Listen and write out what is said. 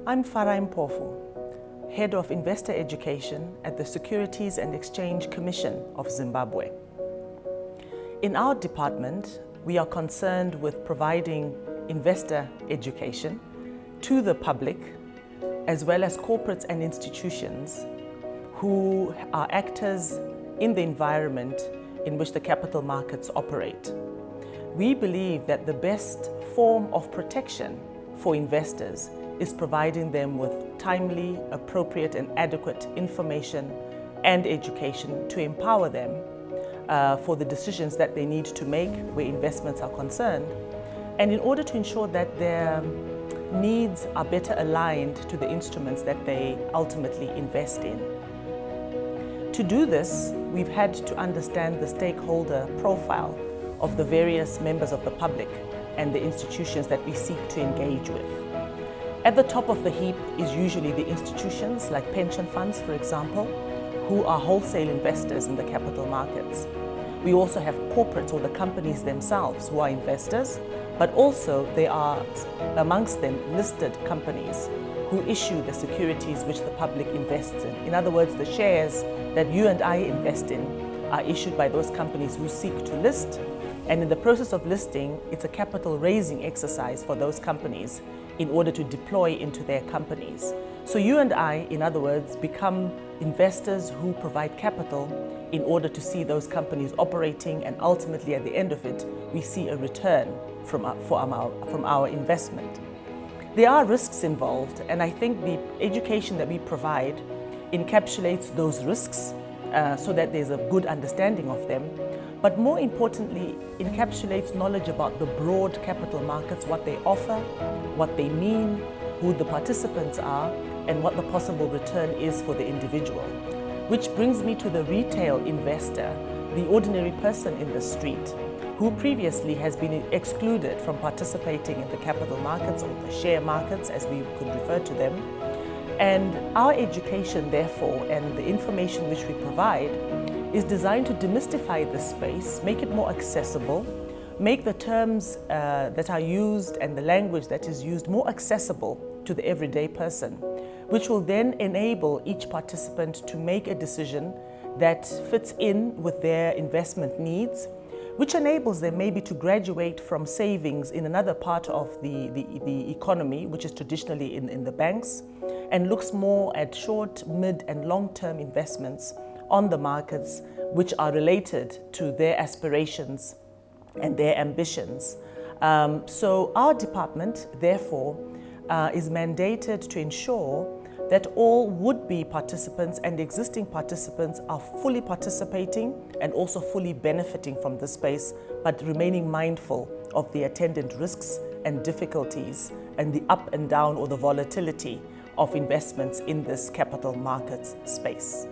I'm Farai Mpofu, Head of Investor Education at the Securities and Exchange Commission of Zimbabwe. In our department, we are concerned with providing investor education to the public, as well as corporates and institutions who are actors in the environment in which the capital markets operate. We believe that the best form of protection for investors is providing them with timely, appropriate and adequate information and education to empower them for the decisions that they need to make where investments are concerned, and in order to ensure that their needs are better aligned to the instruments that they ultimately invest in. To do this, we've had to understand the stakeholder profile of the various members of the public and the institutions that we seek to engage with. At the top of the heap is usually the institutions like pension funds, for example, who are wholesale investors in the capital markets. We also have corporates or the companies themselves who are investors, but also there are amongst them listed companies who issue the securities which the public invests in. In other words, the shares that you and I invest in are issued by those companies who seek to list, and in the process of listing, it's a capital raising exercise for those companies in order to deploy into their companies. So you and I, in other words, become investors who provide capital in order to see those companies operating, and ultimately at the end of it, we see a return from our investment. There are risks involved, and I think the education that we provide encapsulates those risks so that there's a good understanding of them, but more importantly, encapsulates knowledge about the broad capital markets, what they offer, what they mean, who the participants are, and what the possible return is for the individual. Which brings me to the retail investor, the ordinary person in the street, who previously has been excluded from participating in the capital markets or the share markets, as we could refer to them. And our education, therefore, and the information which we provide is designed to demystify this space, make it more accessible, make the terms that are used and the language that is used more accessible to the everyday person, which will then enable each participant to make a decision that fits in with their investment needs, which enables them maybe to graduate from savings in another part of the economy, which is traditionally in the banks, and looks more at short, mid and long-term investments on the markets which are related to their aspirations and their ambitions. So our department, therefore, is mandated to ensure that all would-be participants and existing participants are fully participating and also fully benefiting from the space, but remaining mindful of the attendant risks and difficulties and the up and down or the volatility of investments in this capital markets space.